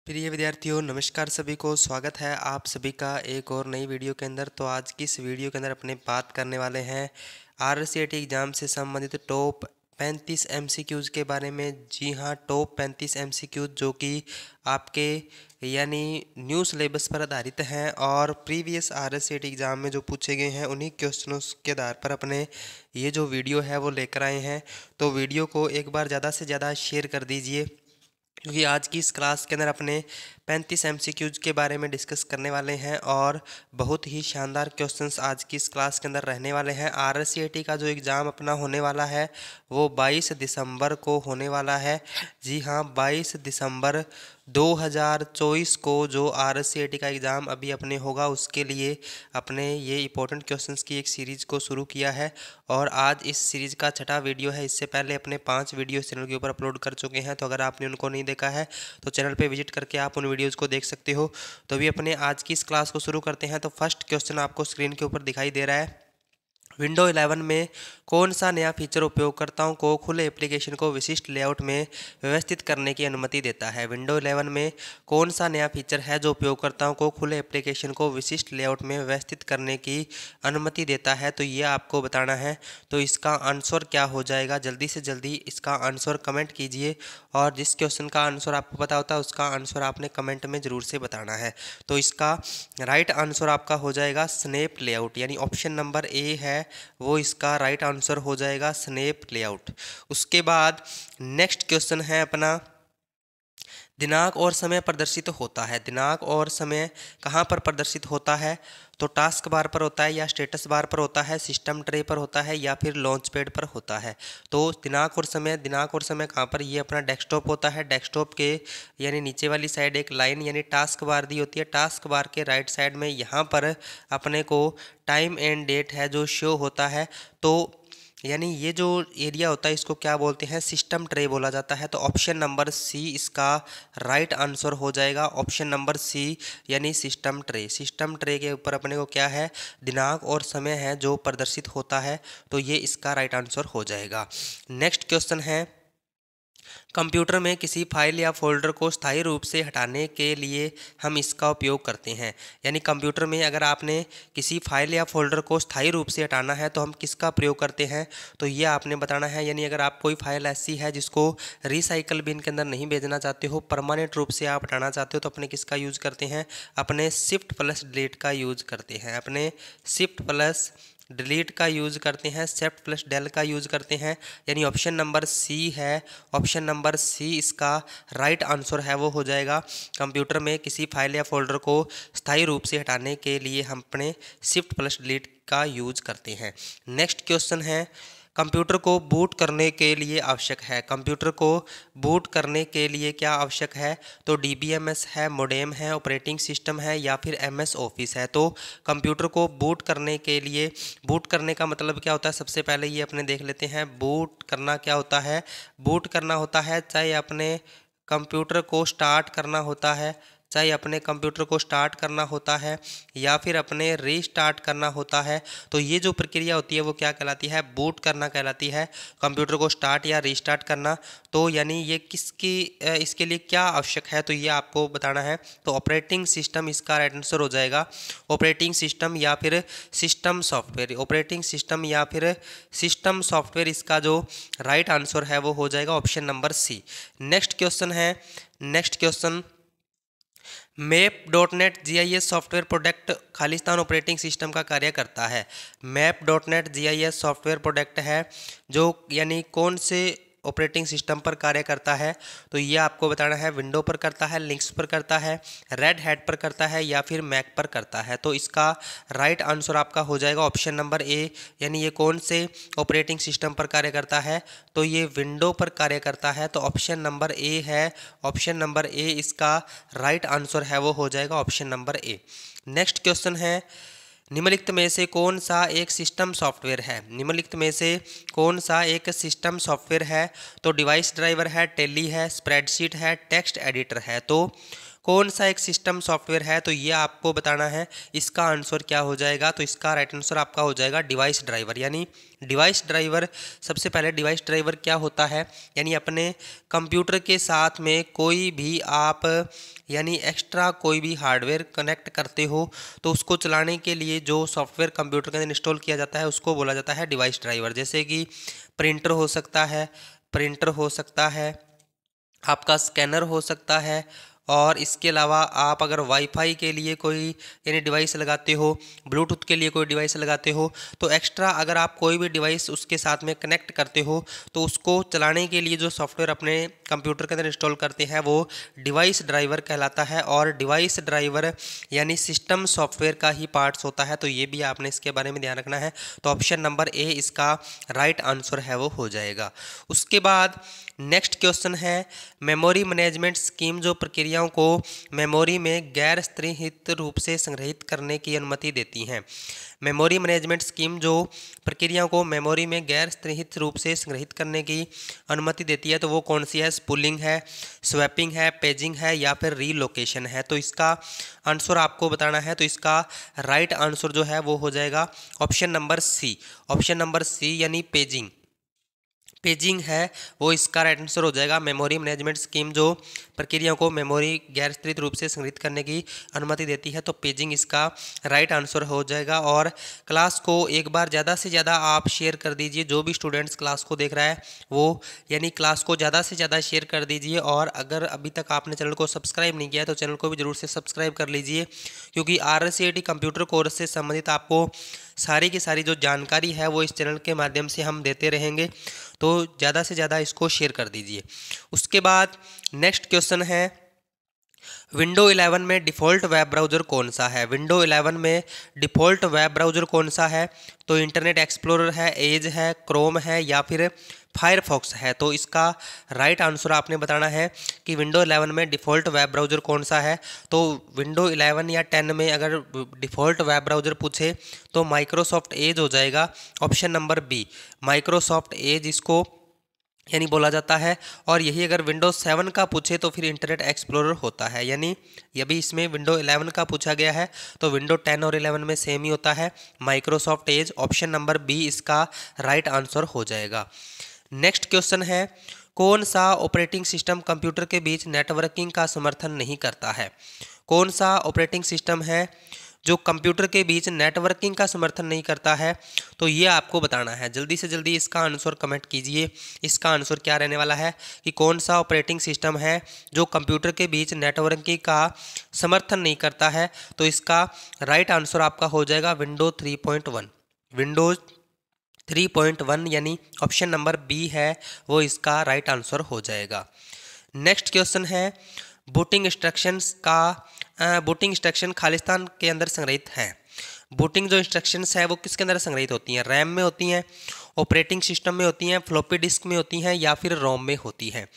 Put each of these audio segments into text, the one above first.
प्रिय विद्यार्थियों, नमस्कार। सभी को स्वागत है आप सभी का एक और नई वीडियो के अंदर। तो आज की इस वीडियो के अंदर अपने बात करने वाले हैं आरसीईटी एग्ज़ाम से संबंधित टॉप 35 एमसीक्यूज़ के बारे में। जी हाँ, टॉप 35 एमसीक्यूज़ जो कि आपके यानी न्यू सिलेबस पर आधारित हैं और प्रीवियस आरसीईटी एग्ज़ाम में जो पूछे गए हैं उन्हीं क्वेश्चनों के आधार पर अपने ये जो वीडियो है वो लेकर आए हैं। तो वीडियो को एक बार ज़्यादा से ज़्यादा शेयर कर दीजिए, क्योंकि आज की इस क्लास के अंदर अपने 35 एमसीक्यूज के बारे में डिस्कस करने वाले हैं और बहुत ही शानदार क्वेश्चंस आज की इस क्लास के अंदर रहने वाले हैं। आरसीईटी का जो एग्ज़ाम अपना होने वाला है वो 22 दिसंबर को होने वाला है। जी हाँ, 22 दिसंबर 2024 को जो आरसीईटी का एग्ज़ाम अभी अपने होगा उसके लिए अपने ये इंपॉर्टेंट क्वेश्चंस की एक सीरीज़ को शुरू किया है और आज इस सीरीज़ का छठा वीडियो है। इससे पहले अपने 5 वीडियो चैनल के ऊपर अपलोड कर चुके हैं, तो अगर आपने उनको नहीं देखा है तो चैनल पे विजिट करके आप उन वीडियोज़ को देख सकते हो। तो अभी अपने आज की इस क्लास को शुरू करते हैं। तो फर्स्ट क्वेश्चन आपको स्क्रीन के ऊपर दिखाई दे रहा है। विंडो 11 में कौन सा नया फीचर उपयोगकर्ताओं को खुले एप्लीकेशन को विशिष्ट लेआउट में व्यवस्थित करने की अनुमति देता है? विंडो 11 में कौन सा नया फीचर है जो उपयोगकर्ताओं को खुले एप्लीकेशन को विशिष्ट लेआउट में व्यवस्थित करने की अनुमति देता है? तो ये आपको बताना है। तो इसका आंसर क्या हो जाएगा? जल्दी से जल्दी इसका आंसर कमेंट कीजिए और जिस क्वेश्चन का आंसर आपको पता होता है उसका आंसर आपने कमेंट में ज़रूर से बताना है। तो इसका राइट आंसर आपका हो जाएगा स्नैप लेआउट, यानी ऑप्शन नंबर ए है वो इसका राइट आंसर हो जाएगा, स्नैप लेआउट। उसके बाद नेक्स्ट क्वेश्चन है अपना, दिनांक और समय प्रदर्शित होता है। दिनांक और समय कहाँ पर प्रदर्शित होता है? तो टास्क बार पर होता है या स्टेटस बार पर होता है, सिस्टम ट्रे पर होता है या फिर लॉन्च पैड पर होता है? तो दिनांक और समय कहाँ पर? ये अपना डेस्कटॉप होता है। डेस्कटॉप के यानी नीचे वाली साइड एक लाइन यानी टास्क बार दी होती है। टास्क बार के राइट साइड में यहाँ पर अपने को टाइम एंड डेट है जो शो होता है। तो यानी ये जो एरिया होता है इसको क्या बोलते हैं? सिस्टम ट्रे बोला जाता है। तो ऑप्शन नंबर सी इसका राइट आंसर हो जाएगा। ऑप्शन नंबर सी यानी सिस्टम ट्रे। सिस्टम ट्रे के ऊपर अपने को क्या है? दिनांक और समय है जो प्रदर्शित होता है। तो ये इसका राइट आंसर हो जाएगा। नेक्स्ट क्वेश्चन है, कंप्यूटर में किसी फाइल या फोल्डर को स्थायी रूप से हटाने के लिए हम इसका उपयोग करते हैं। यानी कंप्यूटर में अगर आपने किसी फाइल या फोल्डर को स्थायी रूप से हटाना है तो हम किसका प्रयोग करते हैं? तो ये आपने बताना है। यानी अगर आप कोई फाइल ऐसी है जिसको रिसाइकल बिन के अंदर नहीं भेजना चाहते हो, परमानेंट रूप से आप हटाना चाहते हो, तो अपने किसका यूज़ करते हैं? अपने शिफ्ट प्लस डिलीट का यूज़ करते हैं। अपने शिफ्ट प्लस डिलीट का यूज़ करते हैं, शिफ्ट प्लस डेल का यूज़ करते हैं। यानी ऑप्शन नंबर सी है, ऑप्शन नंबर सी इसका राइट आंसर है वो हो जाएगा। कंप्यूटर में किसी फाइल या फोल्डर को स्थायी रूप से हटाने के लिए हम अपने शिफ्ट प्लस डिलीट का यूज़ करते हैं। नेक्स्ट क्वेश्चन है, कंप्यूटर को बूट करने के लिए आवश्यक है। कंप्यूटर को बूट करने के लिए क्या आवश्यक है? तो डीबीएमएस है, मोडेम है, ऑपरेटिंग सिस्टम है या फिर एमएस ऑफिस है? तो कंप्यूटर को बूट करने के लिए, बूट करने का मतलब क्या होता है? सबसे पहले ये अपने देख लेते हैं। बूट करना क्या होता है? बूट करना होता है चाहे अपने कंप्यूटर को स्टार्ट करना होता है, चाहे अपने कंप्यूटर को स्टार्ट करना होता है या फिर अपने रीस्टार्ट करना होता है। तो ये जो प्रक्रिया होती है वो क्या कहलाती है? बूट करना कहलाती है। कंप्यूटर को स्टार्ट या रीस्टार्ट करना। तो यानी ये इसके लिए क्या आवश्यक है? तो ये आपको बताना है। तो ऑपरेटिंग सिस्टम इसका राइट आंसर हो जाएगा। ऑपरेटिंग सिस्टम या फिर सिस्टम सॉफ्टवेयर, ऑपरेटिंग सिस्टम या फिर सिस्टम सॉफ्टवेयर इसका जो राइट आंसर है वो हो जाएगा option number C. Next question है, next question, map dot net GIS software product Khalistan operating system का कार्य करता है। Map dot net GIS software product है जो यानी कौन से ऑपरेटिंग सिस्टम पर कार्य करता है? तो ये आपको बताना है। विंडो पर करता है, लिनक्स पर करता है, रेड हैट पर करता है या फिर मैक पर करता है? तो इसका राइट आंसर आपका हो जाएगा ऑप्शन नंबर ए। यानी ये कौन से ऑपरेटिंग सिस्टम पर कार्य करता है? तो ये विंडो पर कार्य करता है। तो ऑप्शन नंबर ए है, ऑप्शन नंबर ए इसका राइट आंसर है वो हो जाएगा option number A. Next question है, निम्नलिखित में से कौन सा एक सिस्टम सॉफ्टवेयर है? निम्नलिखित में से कौन सा एक सिस्टम सॉफ्टवेयर है? तो डिवाइस ड्राइवर है, टेली है, स्प्रेडशीट है, टेक्स्ट एडिटर है? तो कौन सा एक सिस्टम सॉफ्टवेयर है, तो ये आपको बताना है। इसका आंसर क्या हो जाएगा, तो इसका राइट आंसर आपका हो जाएगा डिवाइस ड्राइवर। यानी डिवाइस ड्राइवर, सबसे पहले डिवाइस ड्राइवर क्या होता है, यानी अपने कंप्यूटर के साथ में कोई भी आप यानी एक्स्ट्रा कोई भी हार्डवेयर कनेक्ट करते हो तो उसको चलाने के लिए जो सॉफ्टवेयर कंप्यूटर के अंदर इंस्टॉल किया जाता है उसको बोला जाता है डिवाइस ड्राइवर। जैसे कि प्रिंटर हो सकता है, आपका स्कैनर हो सकता है, और इसके अलावा आप अगर वाईफाई के लिए कोई यानी डिवाइस लगाते हो, ब्लूटूथ के लिए कोई डिवाइस लगाते हो, तो एक्स्ट्रा अगर आप कोई भी डिवाइस उसके साथ में कनेक्ट करते हो तो उसको चलाने के लिए जो सॉफ्टवेयर अपने कंप्यूटर के अंदर इंस्टॉल करते हैं वो डिवाइस ड्राइवर कहलाता है। और डिवाइस ड्राइवर यानी सिस्टम सॉफ्टवेयर का ही पार्ट्स होता है, तो ये भी आपने इसके बारे में ध्यान रखना है। तो ऑप्शन नंबर ए इसका राइट आंसर है वो हो जाएगा। उसके बाद नेक्स्ट क्वेश्चन है, मेमोरी मैनेजमेंट स्कीम जो प्रक्रियाओं को मेमोरी में गैर स्तरीहित रूप से संग्रहित करने की अनुमति देती हैं। मेमोरी मैनेजमेंट स्कीम जो प्रक्रियाओं को मेमोरी में गैर स्तरीहित रूप से संग्रहित करने की अनुमति देती है, तो वो कौन सी है? स्पूलिंग है, स्वैपिंग है, पेजिंग है या फिर रीलोकेशन है। तो इसका आंसर आपको बताना है। तो इसका राइट आंसर जो है वो हो जाएगा option number C. Option number C यानी पेजिंग है वो इसका राइट आंसर हो जाएगा। मेमोरी मैनेजमेंट स्कीम जो प्रक्रियाओं को मेमोरी गैर स्तरीत रूप से संग्रहित करने की अनुमति देती है, तो पेजिंग इसका राइट आंसर हो जाएगा। और क्लास को एक बार ज़्यादा से ज़्यादा आप शेयर कर दीजिए। जो भी स्टूडेंट्स क्लास को देख रहा है वो यानी क्लास को ज़्यादा से ज़्यादा शेयर कर दीजिए। और अगर अभी तक आपने चैनल को सब्सक्राइब नहीं किया है तो चैनल को भी ज़रूर से सब्सक्राइब कर लीजिए, क्योंकि RCET कंप्यूटर कोर्स से संबंधित आपको सारी की सारी जो जानकारी है वो इस चैनल के माध्यम से हम देते रहेंगे। तो ज़्यादा से ज़्यादा इसको शेयर कर दीजिए। उसके बाद नेक्स्ट क्वेश्चन है, विंडो 11 में डिफ़ॉल्ट वेब ब्राउज़र कौन सा है? विंडो 11 में डिफ़ॉल्ट वेब ब्राउज़र कौन सा है? तो इंटरनेट एक्सप्लोरर है, एज है, क्रोम है या फिर फायरफॉक्स है। तो इसका राइट आंसर आपने बताना है कि विंडो 11 में डिफ़ॉल्ट वेब ब्राउज़र कौन सा है। तो विंडो 11 या 10 में अगर डिफ़ॉल्ट वेब ब्राउज़र पूछे तो माइक्रोसॉफ्ट एज हो जाएगा। Option number B, Microsoft Edge इसको यानी बोला जाता है। और यही अगर विंडोज़ 7 का पूछे तो फिर इंटरनेट एक्सप्लोरर होता है। यानी ये भी इसमें विंडो 11 का पूछा गया है, तो विंडो 10 और 11 में सेम ही होता है, Microsoft Edge. Option number B इसका राइट आंसर हो जाएगा। नेक्स्ट क्वेश्चन है, कौन सा ऑपरेटिंग सिस्टम कंप्यूटर के बीच नेटवर्किंग का समर्थन नहीं करता है? कौन सा ऑपरेटिंग सिस्टम है जो कंप्यूटर के बीच नेटवर्किंग का समर्थन नहीं करता है? तो ये आपको बताना है। जल्दी से जल्दी इसका आंसर कमेंट कीजिए। इसका आंसर क्या रहने वाला है कि कौन सा ऑपरेटिंग सिस्टम है जो कंप्यूटर के बीच नेटवर्किंग का समर्थन नहीं करता है? तो इसका राइट आंसर आपका हो जाएगा विंडोज 3.1। विंडोज 3.1 यानी ऑप्शन नंबर बी है वो इसका राइट आंसर हो जाएगा। नेक्स्ट क्वेश्चन है, बूटिंग इंस्ट्रक्शन खालिस्तान के अंदर संग्रहित है। बूटिंग जो इंस्ट्रक्शंस है वो किसके अंदर संग्रहित होती हैं? रैम में होती हैं, ऑपरेटिंग सिस्टम में होती हैं, फ्लॉपी डिस्क में होती हैं या फिर रोम में होती हैं।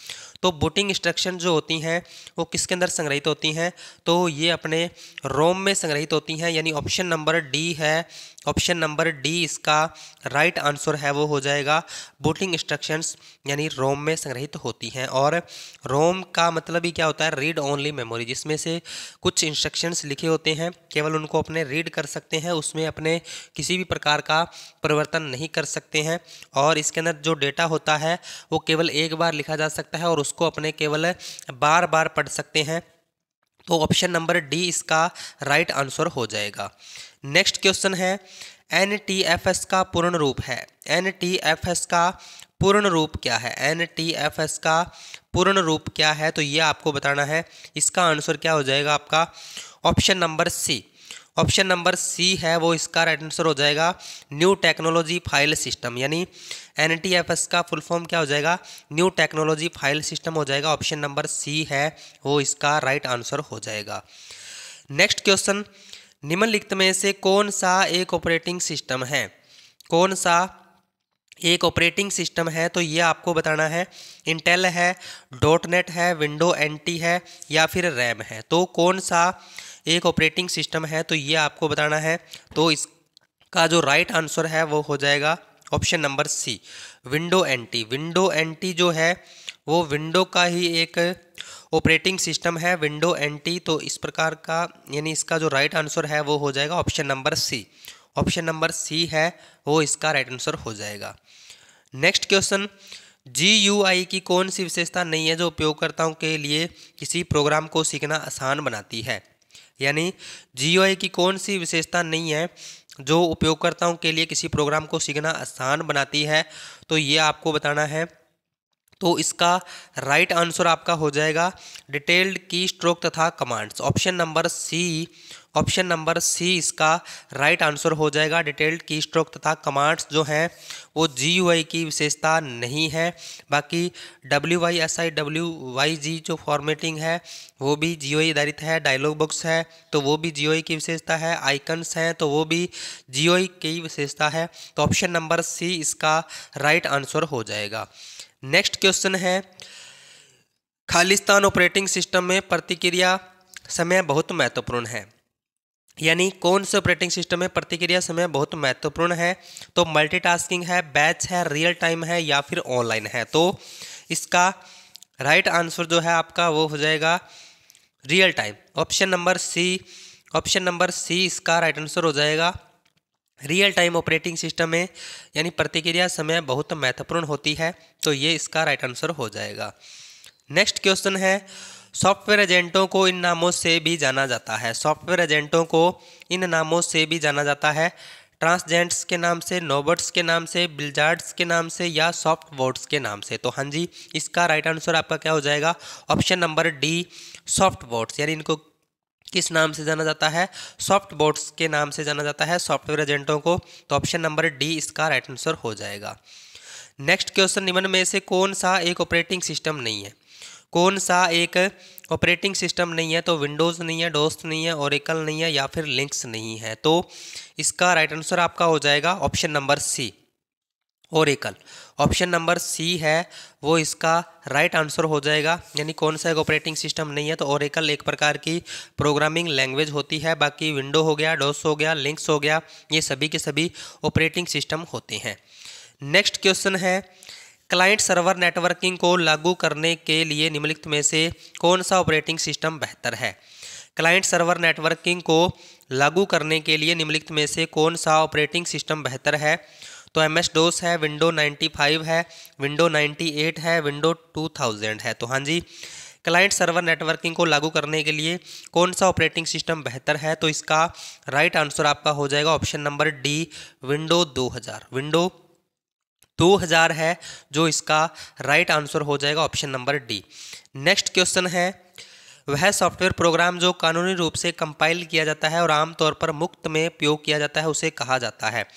तो बूटिंग इंस्ट्रक्शन जो होती हैं वो किसके अंदर संग्रहित होती हैं? तो ये अपने रोम में संग्रहित होती हैं। यानी ऑप्शन नंबर डी है, ऑप्शन नंबर डी इसका राइट आंसर है वो हो जाएगा। बूटिंग इंस्ट्रक्शंस यानी रोम में संग्रहित होती हैं। और रोम का मतलब ही क्या होता है? रीड ओनली मेमोरी, जिसमें से कुछ इंस्ट्रक्शंस लिखे होते हैं, केवल उनको अपने रीड कर सकते हैं, उसमें अपने किसी भी प्रकार का परिवर्तन नहीं कर सकते हैं। और इसके अंदर जो डेटा होता है वो केवल एक बार लिखा जा सकता है और उसको अपने केवल बार बार पढ़ सकते हैं। तो ऑप्शन नंबर डी इसका राइट आंसर हो जाएगा। नेक्स्ट क्वेश्चन है, NTFS का पूर्ण रूप है। NTFS का पूर्ण रूप क्या है? NTFS का पूर्ण रूप क्या है? तो ये आपको बताना है। इसका आंसर क्या हो जाएगा आपका? Option number C. Option number C है वो इसका राइट आंसर हो जाएगा, न्यू टेक्नोलॉजी फाइल सिस्टम। यानी NTFS का फुल फॉर्म क्या हो जाएगा? न्यू टेक्नोलॉजी फाइल सिस्टम हो जाएगा। ऑप्शन नंबर सी है वो इसका राइट आंसर हो जाएगा। नेक्स्ट क्वेश्चन, निम्नलिखित में से कौन सा एक ऑपरेटिंग सिस्टम है? कौन सा एक ऑपरेटिंग सिस्टम है? तो ये आपको बताना है। इंटेल है, .NET है, विंडो NT है या फिर रैम है। तो कौन सा एक ऑपरेटिंग सिस्टम है? तो ये आपको बताना है। तो इसका जो राइट आंसर है वो हो जाएगा option number C, window NT। Window NT जो है वो विंडो का ही एक ऑपरेटिंग सिस्टम है विंडो एनटी। तो इस प्रकार का यानी इसका जो राइट आंसर है वो हो जाएगा option number C. Option number C है वो इसका राइट आंसर हो जाएगा। नेक्स्ट क्वेश्चन, GUI की कौन सी विशेषता नहीं है जो उपयोगकर्ताओं के लिए किसी प्रोग्राम को सीखना आसान बनाती है? यानी GUI की कौन सी विशेषता नहीं है जो उपयोगकर्ताओं के लिए किसी प्रोग्राम को सीखना आसान बनाती है, तो ये आपको बताना है। तो इसका राइट आंसर आपका हो जाएगा detailed key stroke commands. Option number C, option number C इसका राइट आंसर हो जाएगा। Detailed key stroke commands जो हैं वो GUI की विशेषता नहीं है। बाकी WYSIWYG जो फॉर्मेटिंग है वो भी GUI आधारित है। डायलॉग बॉक्स है तो वो भी GUI की विशेषता है। आइकन्स हैं तो वो भी GUI की विशेषता है। तो ऑप्शन नंबर सी इसका राइट आंसर हो जाएगा। नेक्स्ट क्वेश्चन है, खालिस्तान ऑपरेटिंग सिस्टम में प्रतिक्रिया समय बहुत महत्वपूर्ण है। यानी कौन से ऑपरेटिंग सिस्टम में प्रतिक्रिया समय बहुत महत्वपूर्ण है? तो मल्टीटास्किंग है, बैच है, रियल टाइम है या फिर ऑनलाइन है। तो इसका राइट आंसर जो है आपका वो हो जाएगा real time. Option number C, option number C इसका राइट आंसर हो जाएगा। रियल टाइम ऑपरेटिंग सिस्टम में यानी प्रतिक्रिया समय बहुत महत्वपूर्ण होती है, तो ये इसका राइट आंसर हो जाएगा। नेक्स्ट क्वेश्चन है, सॉफ्टवेयर एजेंटों को इन नामों से भी जाना जाता है। सॉफ्टवेयर एजेंटों को इन नामों से भी जाना जाता है। ट्रांसजेंट्स के नाम से, नोबट्स के नाम से, बिल्जार्ड्स के नाम से या सॉफ्ट बोट्स के नाम से। तो हाँ जी, इसका राइट आंसर आपका क्या हो जाएगा? Option number D, soft boats. यानी इनको किस नाम से जाना जाता है? सॉफ्ट बोट्स के नाम से जाना जाता है सॉफ्टवेयर एजेंटों को। तो ऑप्शन नंबर डी इसका राइट आंसर हो जाएगा। नेक्स्ट क्वेश्चन, निम्न में से कौन सा एक ऑपरेटिंग सिस्टम नहीं है? कौन सा एक ऑपरेटिंग सिस्टम नहीं है? तो विंडोज़ नहीं है, डोस नहीं है, ओरेकल नहीं है या फिर लिनक्स नहीं है। तो इसका राइट आंसर आपका हो जाएगा option number C, Oracle. Option number C है वो इसका राइट आंसर हो जाएगा। यानी कौन सा एक ऑपरेटिंग सिस्टम नहीं है? तो ओरेकल एक प्रकार की प्रोग्रामिंग लैंग्वेज होती है। बाकी विंडो हो गया, डोस हो गया, लिनक्स हो गया, ये सभी के सभी ऑपरेटिंग सिस्टम होते हैं। नेक्स्ट क्वेश्चन है, क्लाइंट सर्वर नेटवर्किंग को लागू करने के लिए निम्नलिखित में से कौन सा ऑपरेटिंग सिस्टम बेहतर है? क्लाइंट सर्वर नेटवर्किंग को लागू करने के लिए निम्नलिखित में से कौन सा ऑपरेटिंग सिस्टम बेहतर है? तो MS DOS है, विंडो 95 है, विंडो 98 है, विंडो 2000 है। तो हाँ जी, क्लाइंट सर्वर नेटवर्किंग को लागू करने के लिए कौन सा ऑपरेटिंग सिस्टम बेहतर है? तो इसका राइट आंसर आपका हो जाएगा option number D, window 2000। Window 2000 है जो इसका राइट आंसर हो जाएगा option number D. Next question है, वह सॉफ्टवेयर प्रोग्राम जो कानूनी रूप से कंपाइल किया जाता है और आमतौर पर मुफ्त में उपयोग किया जाता है उसे कहा जाता है।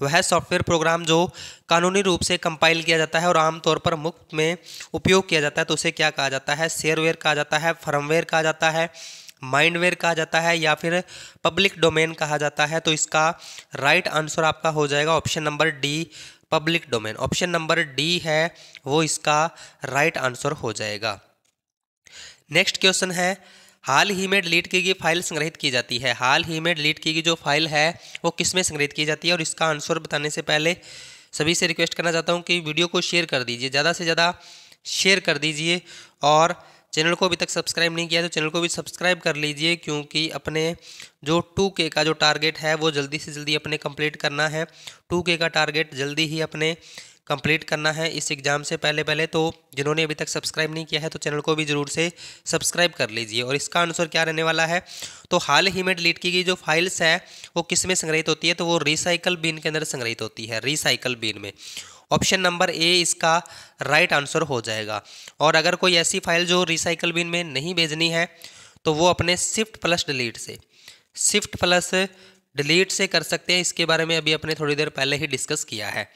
वह सॉफ्टवेयर प्रोग्राम जो कानूनी रूप से कंपाइल किया जाता है और आमतौर पर मुफ्त में उपयोग किया जाता है तो उसे क्या कहा जाता है? शेयरवेयर कहा जाता है, फर्मवेयर कहा जाता है, माइंडवेयर कहा जाता है या फिर पब्लिक डोमेन कहा जाता है। तो इसका राइट आंसर आपका हो जाएगा option number D, public domain. Option number D है वो इसका राइट आंसर हो जाएगा। नेक्स्ट क्वेश्चन है, हाल ही में डिलीट की गई फाइल संग्रहित की जाती है। हाल ही में डिलीट की गई जो फाइल है वो किस में संग्रहित की जाती है? और इसका आंसर बताने से पहले सभी से रिक्वेस्ट करना चाहता हूँ कि वीडियो को शेयर कर दीजिए, ज़्यादा से ज़्यादा शेयर कर दीजिए। और चैनल को अभी तक सब्सक्राइब नहीं किया तो चैनल को भी सब्सक्राइब कर लीजिए, क्योंकि अपने जो 2K का जो टारगेट है वो जल्दी से जल्दी अपने कंप्लीट करना है। 2K का टारगेट जल्दी ही अपने कंप्लीट करना है इस एग्ज़ाम से पहले। तो जिन्होंने अभी तक सब्सक्राइब नहीं किया है तो चैनल को भी ज़रूर से सब्सक्राइब कर लीजिए। और इसका आंसर क्या रहने वाला है? तो हाल ही में डिलीट की गई जो फाइल्स है वो किस में संग्रहित होती है? तो वो रिसाइकल बिन के अंदर संग्रहित होती है, रिसाइकल बिन में। ऑप्शन नंबर ए इसका राइट आंसर हो जाएगा। और अगर कोई ऐसी फाइल जो रिसाइकल बिन में नहीं भेजनी है तो वो अपने शिफ्ट प्लस डिलीट से कर सकते हैं। इसके बारे में अभी अपने थोड़ी देर पहले ही डिस्कस किया है।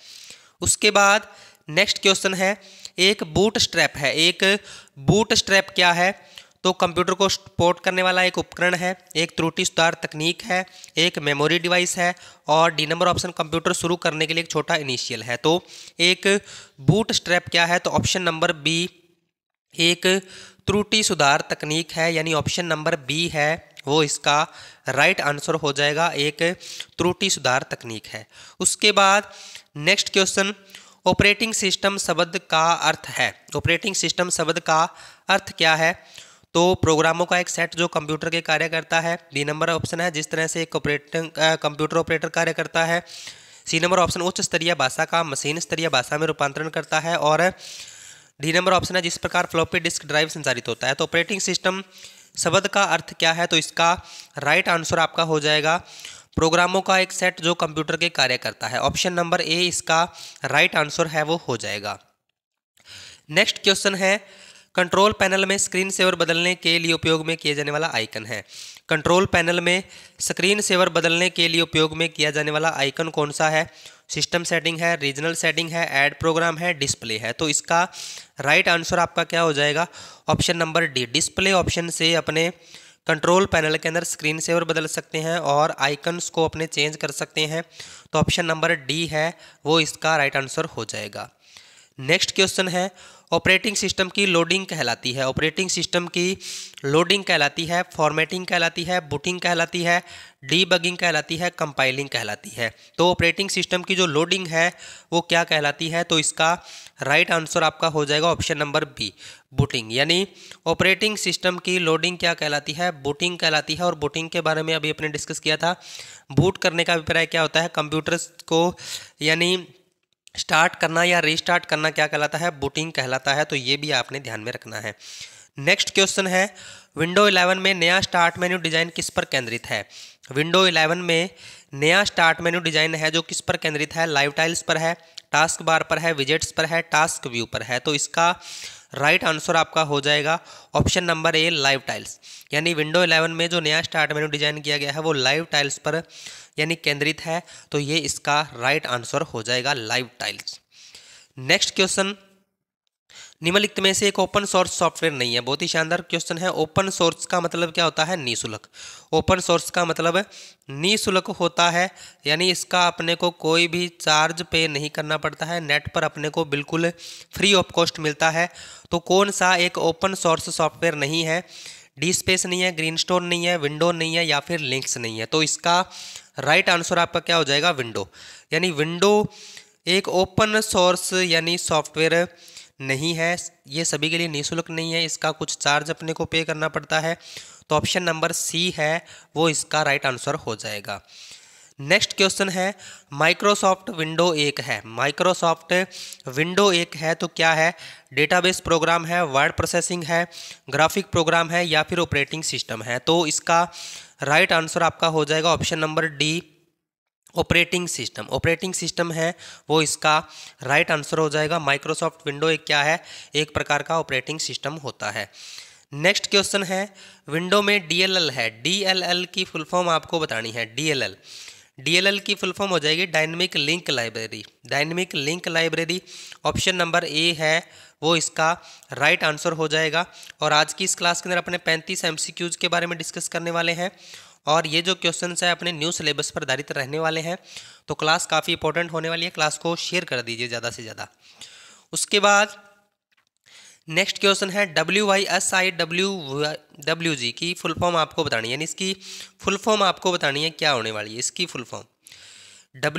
उसके बाद नेक्स्ट क्वेश्चन है, एक बूटस्ट्रैप है। एक बूटस्ट्रैप क्या है? तो कंप्यूटर को सपोर्ट करने वाला एक उपकरण है, एक त्रुटि सुधार तकनीक है, एक मेमोरी डिवाइस है और डी नंबर ऑप्शन कंप्यूटर शुरू करने के लिए एक छोटा इनिशियल है। तो एक बूटस्ट्रैप क्या है? तो ऑप्शन नंबर बी एक त्रुटि सुधार तकनीक है। यानी ऑप्शन नंबर बी है वो इसका राइट आंसर हो जाएगा, एक त्रुटि सुधार तकनीक है। उसके बाद नेक्स्ट क्वेश्चन, ऑपरेटिंग सिस्टम शब्द का अर्थ है, ऑपरेटिंग सिस्टम शब्द का अर्थ क्या है? तो प्रोग्रामों का एक सेट जो कंप्यूटर के कार्य करता है। बी नंबर ऑप्शन है जिस तरह से एक कंप्यूटर ऑपरेटर कार्य करता है। सी नंबर ऑप्शन उच्च स्तरीय भाषा का मशीन स्तरीय भाषा में रूपांतरण करता है। और डी नंबर ऑप्शन है जिस प्रकार फ्लॉपी डिस्क ड्राइव संचालित होता है। तो ऑपरेटिंग सिस्टम शब्द का अर्थ क्या है? तो इसका राइट आंसर आपका हो जाएगा प्रोग्रामों का एक सेट जो कंप्यूटर के कार्य करता है। ऑप्शन नंबर ए इसका राइट आंसर है वो हो जाएगा। नेक्स्ट क्वेश्चन है कंट्रोल पैनल में स्क्रीन सेवर बदलने के लिए उपयोग में किया जाने वाला आइकन है। कंट्रोल पैनल में स्क्रीन सेवर बदलने के लिए उपयोग में किया जाने वाला आइकन कौन सा है? सिस्टम सेटिंग है, रीजनल सेटिंग है, ऐड प्रोग्राम है, डिस्प्ले है। तो इसका राइट आंसर आपका क्या हो जाएगा? Option number D display option से अपने कंट्रोल पैनल के अंदर स्क्रीन सेवर बदल सकते हैं और आइकन्स को अपने चेंज कर सकते हैं। तो ऑप्शन नंबर डी है वो इसका राइट आंसर हो जाएगा। नेक्स्ट क्वेश्चन है ऑपरेटिंग सिस्टम की लोडिंग कहलाती है। ऑपरेटिंग सिस्टम की लोडिंग कहलाती है, फॉर्मेटिंग कहलाती है, बूटिंग कहलाती है, डीबगिंग कहलाती है, कंपाइलिंग कहलाती है। तो ऑपरेटिंग सिस्टम की जो लोडिंग है वो क्या कहलाती है? तो इसका राइट आंसर आपका हो जाएगा ऑप्शन नंबर बी बूटिंग। यानी ऑपरेटिंग सिस्टम की लोडिंग क्या कहलाती है? बूटिंग कहलाती है। और बूटिंग के बारे में अभी अपने डिस्कस किया था। बूट करने का अभिप्राय क्या होता है? कंप्यूटर्स को यानी स्टार्ट करना या रीस्टार्ट करना क्या कहलाता है? बूटिंग कहलाता है। तो ये भी आपने ध्यान में रखना है। नेक्स्ट क्वेश्चन है विंडो 11 में नया स्टार्ट मेन्यू डिजाइन किस पर केंद्रित है? विंडो 11 में नया स्टार्ट मेन्यू डिजाइन है जो किस पर केंद्रित है? लाइव टाइल्स पर है, टास्क बार पर है, विजेट्स पर है, टास्क व्यू पर है। तो इसका राइट आंसर आपका हो जाएगा option number A live tiles. यानी विंडो 11 में जो नया स्टार्ट मेन्यू डिजाइन किया गया है वो लाइव टाइल्स पर यानी केंद्रित है। तो ये इसका राइट आंसर हो जाएगा लाइव टाइल्स। नेक्स्ट क्वेश्चन निम्नलिखित में से एक ओपन सोर्स सॉफ्टवेयर नहीं है। बहुत ही शानदार क्वेश्चन है। ओपन सोर्स का मतलब क्या होता है? निःशुल्क। ओपन सोर्स का मतलब निःशुल्क होता है, यानी इसका अपने को कोई भी चार्ज पे नहीं करना पड़ता है, नेट पर अपने को बिल्कुल फ्री ऑफ कॉस्ट मिलता है। तो कौन सा एक ओपन सोर्स सॉफ्टवेयर नहीं है? डी स्पेस नहीं है, ग्रीन स्टोन नहीं है, विंडो नहीं है या फिर लिंक्स नहीं है। तो इसका राइट आंसर आपका क्या हो जाएगा? विंडो। यानी विंडो एक ओपन सोर्स यानी सॉफ्टवेयर नहीं है। ये सभी के लिए निःशुल्क नहीं है, इसका कुछ चार्ज अपने को पे करना पड़ता है। तो ऑप्शन नंबर सी है वो इसका राइट आंसर हो जाएगा। नेक्स्ट क्वेश्चन है माइक्रोसॉफ्ट विंडो 1 है। माइक्रोसॉफ्ट विंडो 1 है तो क्या है? डेटाबेस प्रोग्राम है, वर्ड प्रोसेसिंग है, ग्राफिक प्रोग्राम है या फिर ऑपरेटिंग सिस्टम है। तो इसका राइट आंसर आपका हो जाएगा option number D operating system. Operating system है वो इसका राइट आंसर हो जाएगा। माइक्रोसॉफ्ट विंडो एक क्या है? एक प्रकार का ऑपरेटिंग सिस्टम होता है। नेक्स्ट क्वेश्चन है विंडो में DLL है। DLL की फुल फॉर्म आपको बतानी है। DLL की फुल फॉर्म हो जाएगी dynamic link library. Dynamic link library option number A है वो इसका राइट आंसर हो जाएगा। और आज की इस क्लास के अंदर अपने 35 MCQs के बारे में डिस्कस करने वाले हैं और ये जो क्वेश्चंस है अपने न्यू सिलेबस पर आधारित रहने वाले हैं। तो क्लास काफ़ी इंपॉर्टेंट होने वाली है, क्लास को शेयर कर दीजिए ज़्यादा से ज़्यादा। उसके बाद नेक्स्ट क्वेश्चन है WISIWG की फुल फॉर्म आपको बतानी है, यानी इसकी फुल फॉर्म आपको बतानी है क्या होने वाली है। इसकी फुल फॉर्म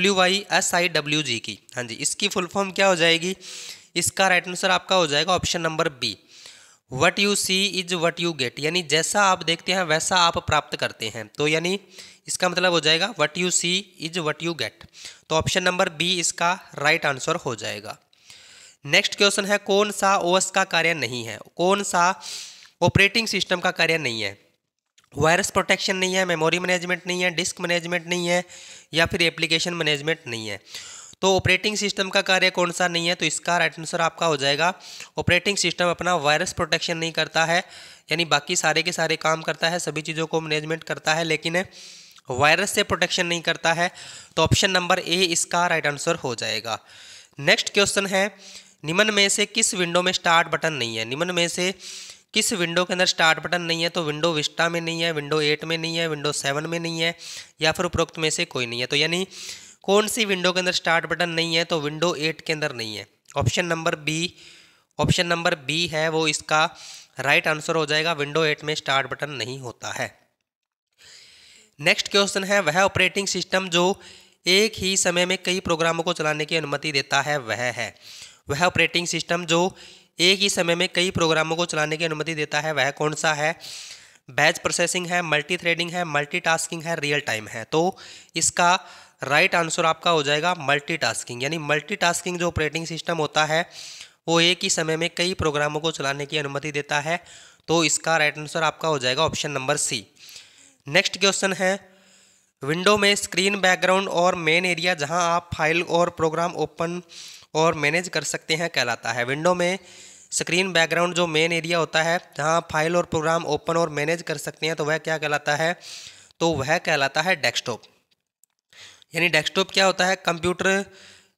WISIWG की, हाँ जी, इसकी फुल फॉर्म क्या हो जाएगी? इसका राइट आंसर आपका हो जाएगा option number B what you see is what you get. यानी जैसा आप देखते हैं वैसा आप प्राप्त करते हैं। तो यानी इसका मतलब हो जाएगा what you see is what you get. तो ऑप्शन नंबर बी इसका राइट आंसर हो जाएगा। नेक्स्ट क्वेश्चन है कौन सा OS का कार्य नहीं है? कौन सा ऑपरेटिंग सिस्टम का कार्य नहीं है? वायरस प्रोटेक्शन नहीं है, मेमोरी मैनेजमेंट नहीं है, डिस्क मैनेजमेंट नहीं है या फिर एप्लीकेशन मैनेजमेंट नहीं है। तो ऑपरेटिंग सिस्टम का कार्य कौन सा नहीं है? तो इसका राइट आंसर आपका हो जाएगा ऑपरेटिंग सिस्टम अपना वायरस प्रोटेक्शन नहीं करता है, यानी बाकी सारे के सारे काम करता है, सभी चीज़ों को मैनेजमेंट करता है, लेकिन वायरस से प्रोटेक्शन नहीं करता है। तो ऑप्शन नंबर ए इसका राइट आंसर हो जाएगा। नेक्स्ट क्वेश्चन है निम्न में से किस विंडो में स्टार्ट बटन नहीं है? निम्न में से किस विंडो के अंदर स्टार्ट बटन नहीं है? तो विंडो विस्टा में नहीं है, विंडो 8 में नहीं है, विंडो 7 में नहीं है या फिर उपरोक्त में से कोई नहीं है। तो यानी कौन सी विंडो के अंदर स्टार्ट बटन नहीं है? तो विंडो 8 के अंदर नहीं है। ऑप्शन नंबर बी है वो इसका राइट आंसर हो जाएगा। विंडो 8 में स्टार्ट बटन नहीं होता है। नेक्स्ट क्वेश्चन है वह ऑपरेटिंग सिस्टम जो एक ही समय में कई प्रोग्रामों को चलाने की अनुमति देता है वह ऑपरेटिंग सिस्टम जो एक ही समय में कई प्रोग्रामों को चलाने की अनुमति देता है वह कौन सा है? बैच प्रोसेसिंग है, मल्टी थ्रेडिंग है, मल्टीटास्किंग है, रियल टाइम है। तो इसका राइट आंसर आपका हो जाएगा मल्टीटास्किंग। यानी मल्टीटास्किंग जो ऑपरेटिंग सिस्टम होता है वो एक ही समय में कई प्रोग्रामों को चलाने की अनुमति देता है। तो इसका राइट आंसर आपका हो जाएगा option number C. Next question है, विंडो में स्क्रीन बैकग्राउंड और मेन एरिया जहां आप फाइल और प्रोग्राम ओपन और मैनेज कर सकते हैं कहलाता है। विंडो में स्क्रीन बैकग्राउंड जो मेन एरिया होता है जहां आप फाइल और प्रोग्राम ओपन और मैनेज कर सकते हैं तो वह क्या कहलाता है? तो वह कहलाता है डेस्कटॉप। यानी डेस्कटॉप क्या होता है? कंप्यूटर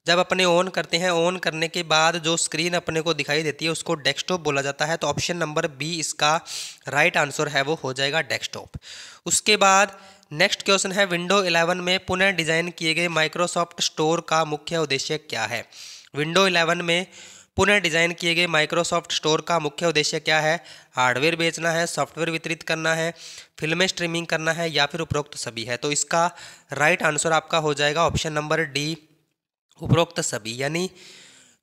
जब अपने ऑन करते हैं, ऑन करने के बाद जो स्क्रीन अपने को दिखाई देती है उसको डेस्कटॉप बोला जाता है। तो ऑप्शन नंबर बी इसका राइट आंसर है, वो हो जाएगा डेस्कटॉप। उसके बाद नेक्स्ट क्वेश्चन है, विंडो 11 में पुनः डिजाइन किए गए माइक्रोसॉफ्ट स्टोर का मुख्य उद्देश्य क्या है? विंडो 11 में पुनः डिजाइन किए गए माइक्रोसॉफ्ट स्टोर का मुख्य उद्देश्य क्या है? हार्डवेयर बेचना है, सॉफ्टवेयर वितरित करना है, फिल्में स्ट्रीमिंग करना है या फिर उपरोक्त सभी है। तो इसका राइट आंसर आपका हो जाएगा ऑप्शन नंबर डी, उपरोक्त सभी। यानी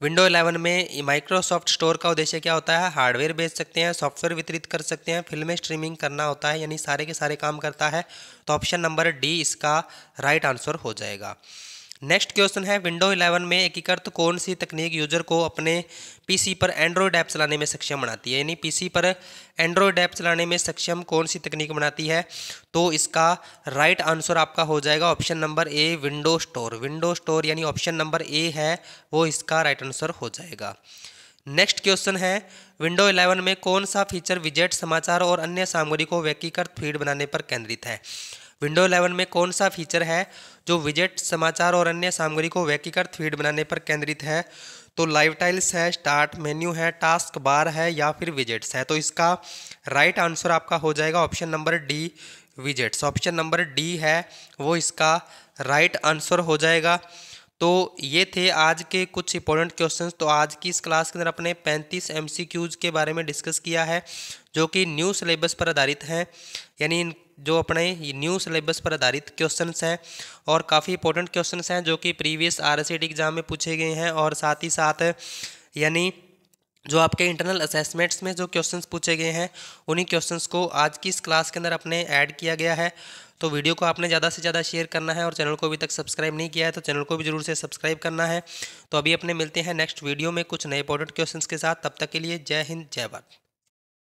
विंडो 11 में माइक्रोसॉफ्ट स्टोर का उद्देश्य क्या होता है? हार्डवेयर बेच सकते हैं, सॉफ्टवेयर वितरित कर सकते हैं, फिल्में स्ट्रीमिंग करना होता है, यानी सारे के सारे काम करता है। तो ऑप्शन नंबर डी इसका राइट आंसर हो जाएगा। नेक्स्ट क्वेश्चन है, विंडो 11 में एकीकृत कौन सी तकनीक यूजर को अपने पीसी पर एंड्रॉयड ऐप चलाने में सक्षम बनाती है? यानी पीसी पर एंड्रॉयड ऐप चलाने में सक्षम कौन सी तकनीक बनाती है? तो इसका राइट आंसर आपका हो जाएगा option number A, window store. Window store यानी ऑप्शन नंबर ए है वो इसका राइट आंसर हो जाएगा। नेक्स्ट क्वेश्चन है, विंडो 11 में कौन सा फीचर विजेट, समाचार और अन्य सामग्री को व्यक्तिगत फीड बनाने पर केंद्रित है? विंडो 11 में कौन सा फीचर है जो विजेट, समाचार और अन्य सामग्री को व्यक्तिगत फीड बनाने पर केंद्रित है? तो लाइव टाइल्स है, स्टार्ट मेन्यू है, टास्क बार है या फिर विजेट्स है। तो इसका राइट आंसर आपका हो जाएगा option number D, widgets. Option number D है वो इसका राइट आंसर हो जाएगा। तो ये थे आज के कुछ इंपॉर्टेंट क्वेश्चंस। तो आज की इस क्लास के अंदर अपने 35 एमसीक्यूज के बारे में डिस्कस किया है जो कि न्यू सिलेबस पर आधारित हैं। यानी जो अपने न्यू सिलेबस पर आधारित क्वेश्चंस हैं और काफ़ी इंपॉर्टेंट क्वेश्चंस हैं जो कि प्रीवियस आरएससीटी एग्जाम में पूछे गए हैं। और साथ ही साथ यानी जो आपके इंटरनल असेसमेंट्स में जो क्वेश्चंस पूछे गए हैं उन्हीं क्वेश्चंस को आज की इस क्लास के अंदर अपने ऐड किया गया है। तो वीडियो को आपने ज़्यादा से ज़्यादा शेयर करना है और चैनल को अभी तक सब्सक्राइब नहीं किया है तो चैनल को भी जरूर से सब्सक्राइब करना है। तो अभी अपने मिलते हैं नेक्स्ट वीडियो में कुछ नए इंपॉर्टेंट क्वेश्चंस के साथ। तब तक के लिए जय हिंद, जय भारत।